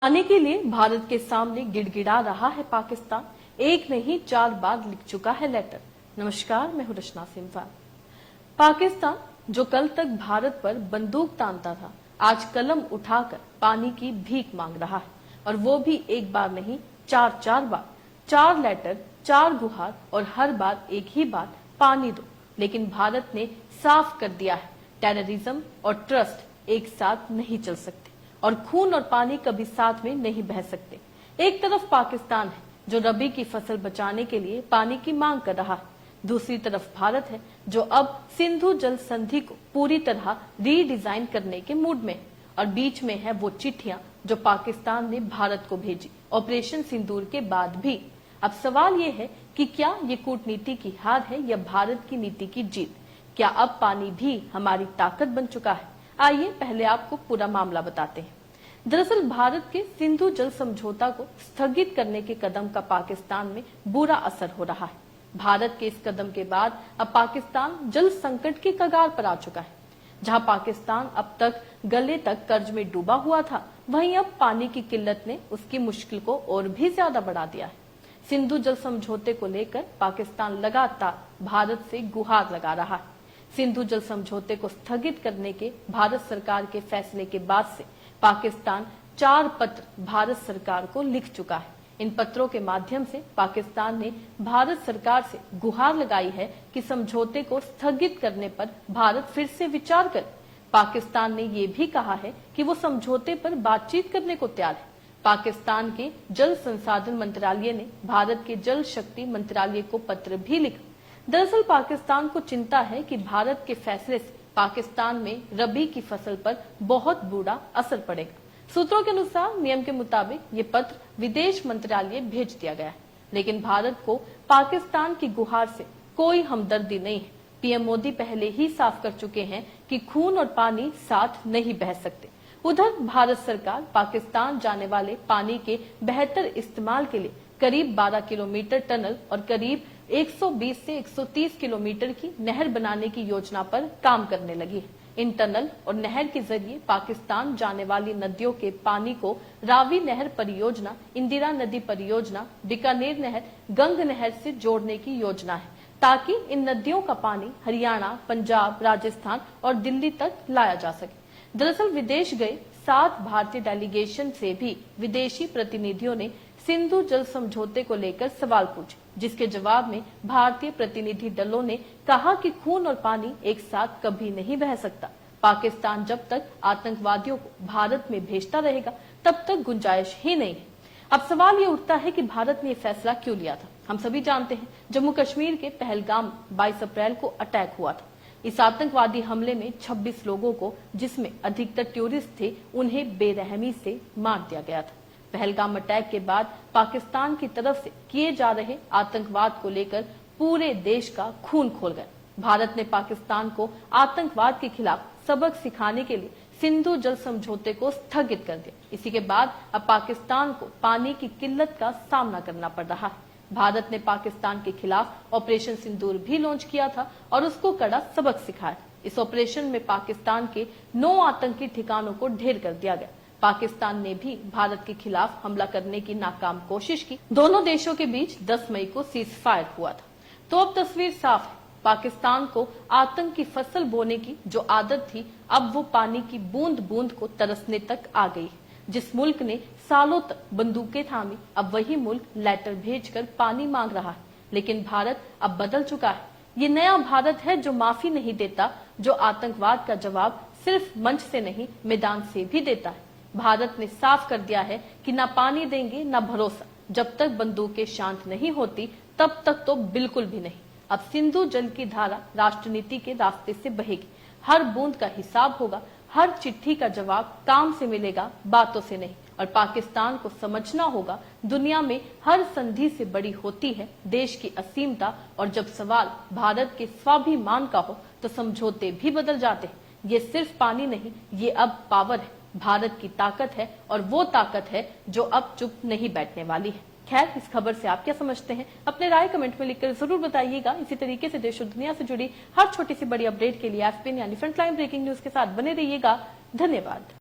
आने के लिए भारत के सामने गिड़गिड़ा रहा है पाकिस्तान। एक नहीं 4 बार लिख चुका है लेटर। नमस्कार, मैं हूं रचना सिंह। पाकिस्तान जो कल तक भारत पर बंदूक तानता था, आज कलम उठाकर पानी की भीख मांग रहा है, और वो भी एक बार नहीं 4 बार। 4 लेटर, 4 गुहार, और हर बार एक ही बात, पानी दो। लेकिन भारत ने साफ कर दिया है, टेररिज्म और ट्रस्ट एक साथ नहीं चल सकते, और खून और पानी कभी साथ में नहीं बह सकते। एक तरफ पाकिस्तान है जो रबी की फसल बचाने के लिए पानी की मांग कर रहा है, दूसरी तरफ भारत है जो अब सिंधु जल संधि को पूरी तरह रीडिजाइन करने के मूड में है, और बीच में है वो चिट्ठियां जो पाकिस्तान ने भारत को भेजी ऑपरेशन सिंदूर के बाद भी। अब सवाल ये है कि क्या ये कूटनीति की हार है या भारत की नीति की जीत? क्या अब पानी भी हमारी ताकत बन चुका है? आइए पहले आपको पूरा मामला बताते हैं। दरअसल भारत के सिंधु जल समझौता को स्थगित करने के कदम का पाकिस्तान में बुरा असर हो रहा है। भारत के इस कदम के बाद अब पाकिस्तान जल संकट की कगार पर आ चुका है। जहां पाकिस्तान अब तक गले तक कर्ज में डूबा हुआ था, वहीं अब पानी की किल्लत ने उसकी मुश्किल को और भी ज्यादा बढ़ा दिया है। सिंधु जल समझौते को लेकर पाकिस्तान लगातार भारत से गुहार लगा रहा है। सिंधु जल समझौते को स्थगित करने के भारत सरकार के फैसले के बाद से पाकिस्तान 4 पत्र भारत सरकार को लिख चुका है। इन पत्रों के माध्यम से पाकिस्तान ने भारत सरकार से गुहार लगाई है कि समझौते को स्थगित करने पर भारत फिर से विचार करे। पाकिस्तान ने ये भी कहा है कि वो समझौते पर बातचीत करने को तैयार है। पाकिस्तान के जल संसाधन मंत्रालय ने भारत के जल शक्ति मंत्रालय को पत्र भी लिखा। दरअसल पाकिस्तान को चिंता है कि भारत के फैसले से पाकिस्तान में रबी की फसल पर बहुत बुरा असर पड़ेगा। सूत्रों के अनुसार नियम के मुताबिक ये पत्र विदेश मंत्रालय भेज दिया गया है, लेकिन भारत को पाकिस्तान की गुहार से कोई हमदर्दी नहीं है। पीएम मोदी पहले ही साफ कर चुके हैं कि खून और पानी साथ नहीं बह सकते। उधर भारत सरकार पाकिस्तान जाने वाले पानी के बेहतर इस्तेमाल के लिए करीब 12 किलोमीटर टनल और करीब 120 से 130 किलोमीटर की नहर बनाने की योजना पर काम करने लगी है। इन टनल और नहर के जरिए पाकिस्तान जाने वाली नदियों के पानी को रावी नहर परियोजना, इंदिरा नदी परियोजना, बीकानेर नहर, गंग नहर से जोड़ने की योजना है, ताकि इन नदियों का पानी हरियाणा, पंजाब, राजस्थान और दिल्ली तक लाया जा सके। दरअसल विदेश गए 7 भारतीय डेलीगेशन से भी विदेशी प्रतिनिधियों ने सिंधु जल समझौते को लेकर सवाल पूछे, जिसके जवाब में भारतीय प्रतिनिधि दलों ने कहा कि खून और पानी एक साथ कभी नहीं बह सकता। पाकिस्तान जब तक आतंकवादियों को भारत में भेजता रहेगा, तब तक गुंजाइश ही नहीं है। अब सवाल ये उठता है कि भारत ने ये फैसला क्यों लिया था। हम सभी जानते हैं जम्मू कश्मीर के पहलगाम 22 अप्रैल को अटैक हुआ था। इस आतंकवादी हमले में 26 लोगों को, जिसमें अधिकतर टूरिस्ट थे, उन्हें बेरहमी से मार दिया गया था। पहलगाम अटैक के बाद पाकिस्तान की तरफ से किए जा रहे आतंकवाद को लेकर पूरे देश का खून खोल गया। भारत ने पाकिस्तान को आतंकवाद के खिलाफ सबक सिखाने के लिए सिंधु जल समझौते को स्थगित कर दिया। इसी के बाद अब पाकिस्तान को पानी की किल्लत का सामना करना पड़ रहा है। भारत ने पाकिस्तान के खिलाफ ऑपरेशन सिंदूर भी लॉन्च किया था और उसको कड़ा सबक सिखाया। इस ऑपरेशन में पाकिस्तान के 9 आतंकी ठिकानों को ढेर कर दिया गया। पाकिस्तान ने भी भारत के खिलाफ हमला करने की नाकाम कोशिश की। दोनों देशों के बीच 10 मई को सीज फायर हुआ था। तो अब तस्वीर साफ है, पाकिस्तान को आतंक की फसल बोने की जो आदत थी, अब वो पानी की बूंद बूंद को तरसने तक आ गई है। जिस मुल्क ने सालों तक बंदूकें थामी, अब वही मुल्क लेटर भेजकर पानी मांग रहा है। लेकिन भारत अब बदल चुका है। ये नया भारत है जो माफी नहीं देता, जो आतंकवाद का जवाब सिर्फ मंच से नहीं, मैदान से भी देता है। भारत ने साफ कर दिया है कि ना पानी देंगे ना भरोसा। जब तक बंदूकें शांत नहीं होती, तब तक तो बिल्कुल भी नहीं। अब सिंधु जल की धारा राष्ट्रनीति के रास्ते से बहेगी। हर बूंद का हिसाब होगा, हर चिट्ठी का जवाब काम से मिलेगा, बातों से नहीं। और पाकिस्तान को समझना होगा, दुनिया में हर संधि से बड़ी होती है देश की असीमता, और जब सवाल भारत के स्वाभिमान का हो तो समझौते भी बदल जाते हैं। ये सिर्फ पानी नहीं, ये अब पावर है, भारत की ताकत है, और वो ताकत है जो अब चुप नहीं बैठने वाली है। खैर, इस खबर से आप क्या समझते हैं? अपने राय कमेंट में लिखकर जरूर बताइएगा। इसी तरीके से देश और दुनिया से जुड़ी हर छोटी सी बड़ी अपडेट के लिए FPN यानी फ्रंटलाइन ब्रेकिंग न्यूज के साथ बने रहिएगा। धन्यवाद।